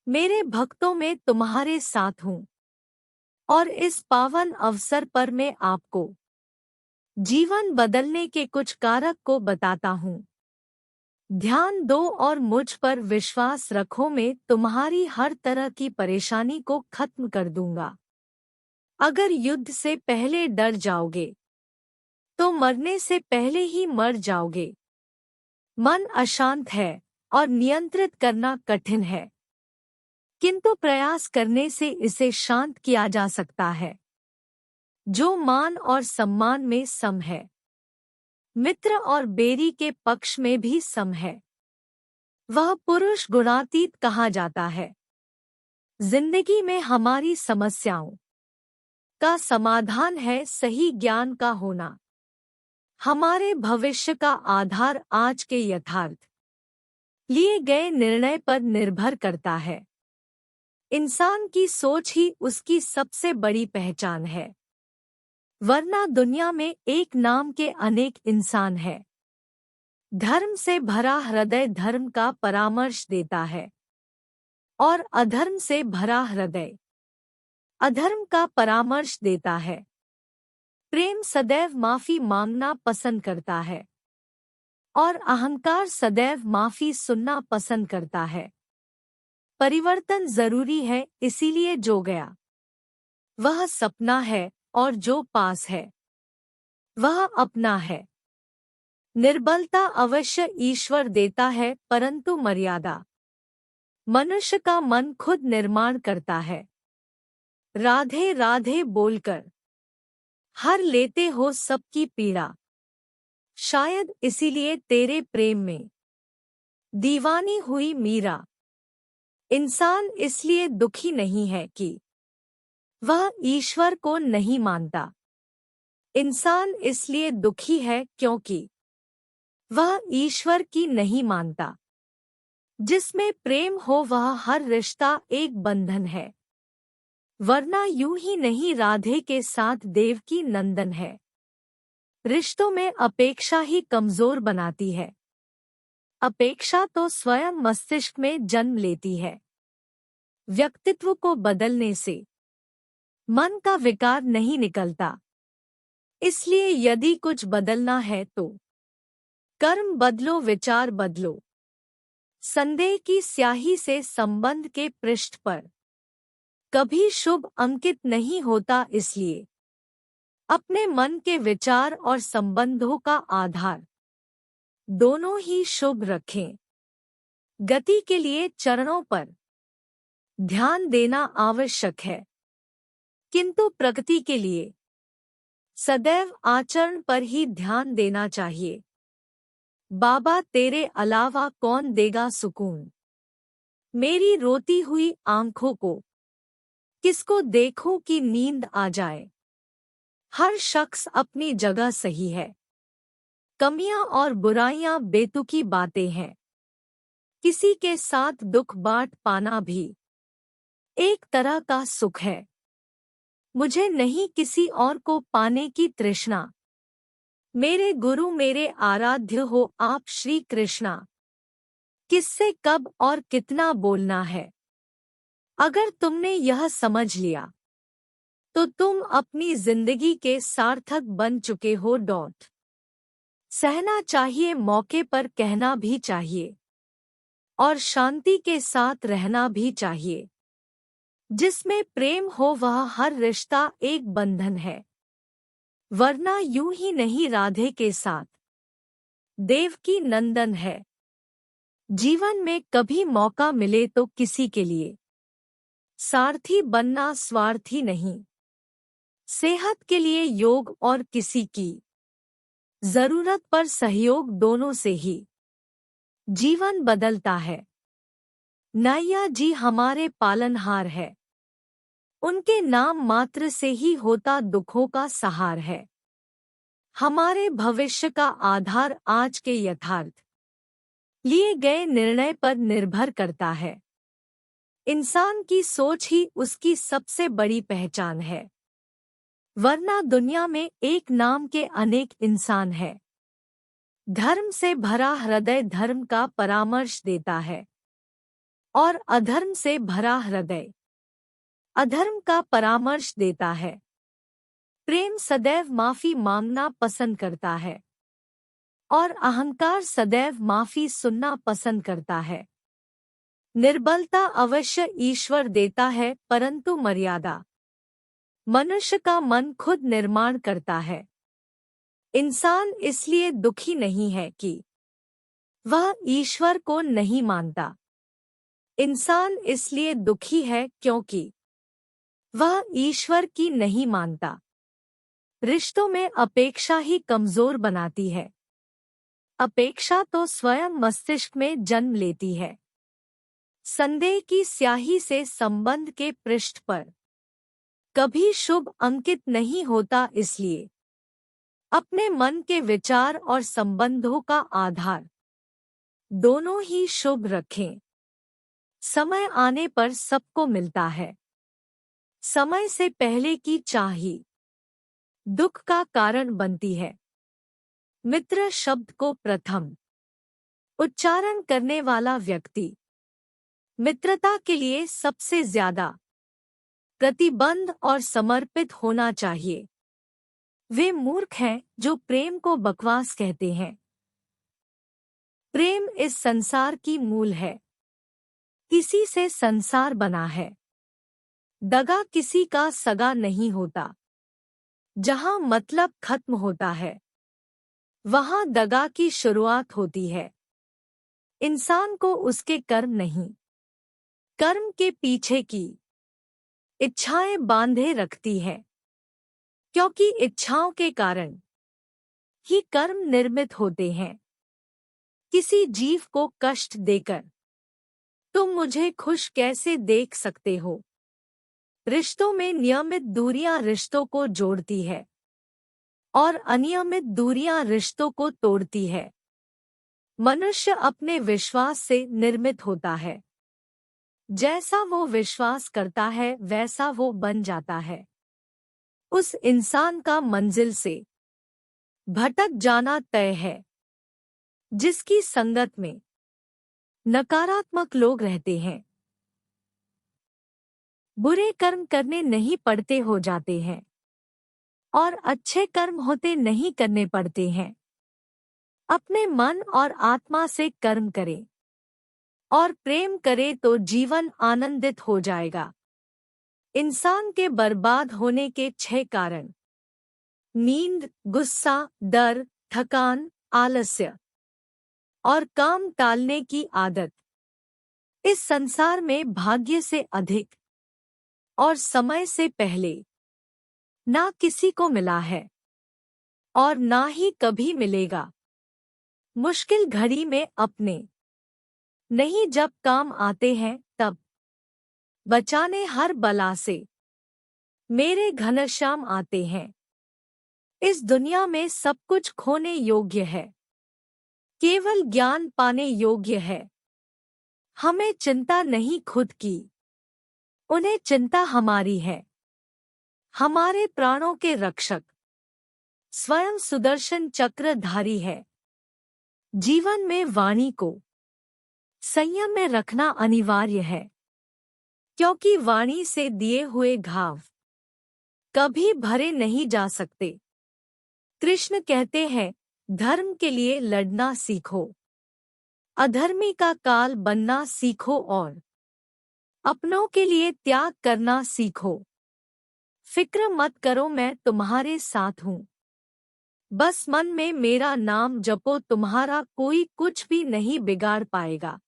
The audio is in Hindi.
मेरे भक्तों में तुम्हारे साथ हूँ और इस पावन अवसर पर मैं आपको जीवन बदलने के कुछ कारक को बताता हूँ। ध्यान दो और मुझ पर विश्वास रखो, मैं तुम्हारी हर तरह की परेशानी को खत्म कर दूंगा। अगर युद्ध से पहले डर जाओगे तो मरने से पहले ही मर जाओगे। मन अशांत है और नियंत्रित करना कठिन है, किंतु प्रयास करने से इसे शांत किया जा सकता है। जो मान और सम्मान में सम है, मित्र और बेरी के पक्ष में भी सम है, वह पुरुष गुणातीत कहा जाता है। जिंदगी में हमारी समस्याओं का समाधान है सही ज्ञान का होना। हमारे भविष्य का आधार आज के यथार्थ लिए गए निर्णय पर निर्भर करता है। इंसान की सोच ही उसकी सबसे बड़ी पहचान है, वरना दुनिया में एक नाम के अनेक इंसान हैं। धर्म से भरा हृदय धर्म का परामर्श देता है और अधर्म से भरा हृदय अधर्म का परामर्श देता है। प्रेम सदैव माफी मांगना पसंद करता है और अहंकार सदैव माफी सुनना पसंद करता है। परिवर्तन जरूरी है, इसीलिए जो गया वह सपना है और जो पास है वह अपना है। निर्बलता अवश्य ईश्वर देता है, परंतु मर्यादा मनुष्य का मन खुद निर्माण करता है। राधे राधे बोलकर हर लेते हो सबकी पीड़ा, शायद इसीलिए तेरे प्रेम में दीवानी हुई मीरा। इंसान इसलिए दुखी नहीं है कि वह ईश्वर को नहीं मानता। इंसान इसलिए दुखी है क्योंकि वह ईश्वर की नहीं मानता। जिसमें प्रेम हो वह हर रिश्ता एक बंधन है, वरना यूं ही नहीं राधे के साथ देवकी नंदन है। रिश्तों में अपेक्षा ही कमजोर बनाती है। अपेक्षा तो स्वयं मस्तिष्क में जन्म लेती है। व्यक्तित्व को बदलने से मन का विकार नहीं निकलता। इसलिए यदि कुछ बदलना है तो कर्म बदलो, विचार बदलो। संदेह की स्याही से संबंध के पृष्ठ पर कभी शुभ अंकित नहीं होता, इसलिए अपने मन के विचार और संबंधों का आधार दोनों ही शुभ रखें। गति के लिए चरणों पर ध्यान देना आवश्यक है, किंतु प्रगति के लिए सदैव आचरण पर ही ध्यान देना चाहिए। बाबा तेरे अलावा कौन देगा सुकून, मेरी रोती हुई आंखों को किसको देखूं कि नींद आ जाए। हर शख्स अपनी जगह सही है, कमियां और बुराइयां बेतुकी बातें हैं। किसी के साथ दुख बांट पाना भी एक तरह का सुख है। मुझे नहीं किसी और को पाने की तृष्णा। मेरे गुरु मेरे आराध्य हो आप श्री कृष्णा। किससे कब और कितना बोलना है, अगर तुमने यह समझ लिया तो तुम अपनी जिंदगी के सार्थक बन चुके हो। सहना चाहिए, मौके पर कहना भी चाहिए और शांति के साथ रहना भी चाहिए। जिसमें प्रेम हो वह हर रिश्ता एक बंधन है, वरना यूं ही नहीं राधे के साथ देवकी नंदन है। जीवन में कभी मौका मिले तो किसी के लिए सारथी बनना स्वार्थी नहीं। सेहत के लिए योग और किसी की जरूरत पर सहयोग, दोनों से ही जीवन बदलता है। नैया जी हमारे पालनहार है, उनके नाम मात्र से ही होता दुखों का सहार है। हमारे भविष्य का आधार आज के यथार्थ लिए गए निर्णय पर निर्भर करता है। इंसान की सोच ही उसकी सबसे बड़ी पहचान है, वरना दुनिया में एक नाम के अनेक इंसान हैं। धर्म से भरा हृदय धर्म का परामर्श देता है और अधर्म से भरा हृदय अधर्म का परामर्श देता है। प्रेम सदैव माफी मांगना पसंद करता है और अहंकार सदैव माफी सुनना पसंद करता है। निर्बलता अवश्य ईश्वर देता है, परंतु मर्यादा मनुष्य का मन खुद निर्माण करता है। इंसान इसलिए दुखी नहीं है कि वह ईश्वर को नहीं मानता। इंसान इसलिए दुखी है क्योंकि वह ईश्वर की नहीं मानता। रिश्तों में अपेक्षा ही कमजोर बनाती है। अपेक्षा तो स्वयं मस्तिष्क में जन्म लेती है। संदेह की स्याही से संबंध के पृष्ठ पर कभी शुभ अंकित नहीं होता, इसलिए अपने मन के विचार और संबंधों का आधार दोनों ही शुभ रखें। समय आने पर सबको मिलता है। समय से पहले की चाह ही दुख का कारण बनती है। मित्र शब्द को प्रथम उच्चारण करने वाला व्यक्ति मित्रता के लिए सबसे ज्यादा प्रतिबद्ध और समर्पित होना चाहिए। वे मूर्ख हैं जो प्रेम को बकवास कहते हैं। प्रेम इस संसार की मूल है। इसी से संसार बना है। दगा किसी का सगा नहीं होता। जहां मतलब खत्म होता है, वहां दगा की शुरुआत होती है। इंसान को उसके कर्म नहीं, कर्म के पीछे की इच्छाएं बांधे रखती है, क्योंकि इच्छाओं के कारण ही कर्म निर्मित होते हैं। किसी जीव को कष्ट देकर तुम मुझे खुश कैसे देख सकते हो? रिश्तों में नियमित दूरियां रिश्तों को जोड़ती है और अनियमित दूरियां रिश्तों को तोड़ती है। मनुष्य अपने विश्वास से निर्मित होता है। जैसा वो विश्वास करता है वैसा वो बन जाता है। उस इंसान का मंजिल से भटक जाना तय है। जिसकी संगत में नकारात्मक लोग रहते हैं, बुरे कर्म करने नहीं पड़ते हो जाते हैं और अच्छे कर्म होते नहीं करने पड़ते हैं। अपने मन और आत्मा से कर्म करें और प्रेम करे तो जीवन आनंदित हो जाएगा। इंसान के बर्बाद होने के 6 कारण: नींद, गुस्सा, डर, थकान, आलस्य और काम टालने की आदत। इस संसार में भाग्य से अधिक और समय से पहले ना किसी को मिला है और ना ही कभी मिलेगा। मुश्किल घड़ी में अपने नहीं जब काम आते हैं तब बचाने हर बला से मेरे घनश्याम आते हैं। इस दुनिया में सब कुछ खोने योग्य है, केवल ज्ञान पाने योग्य है। हमें चिंता नहीं खुद की, उन्हें चिंता हमारी है। हमारे प्राणों के रक्षक स्वयं सुदर्शन चक्रधारी है। जीवन में वाणी को संयम में रखना अनिवार्य है, क्योंकि वाणी से दिए हुए घाव कभी भरे नहीं जा सकते। कृष्ण कहते हैं, धर्म के लिए लड़ना सीखो, अधर्मी का काल बनना सीखो और अपनों के लिए त्याग करना सीखो। फिक्र मत करो, मैं तुम्हारे साथ हूँ। बस मन में मेरा नाम जपो, तुम्हारा कोई कुछ भी नहीं बिगाड़ पाएगा।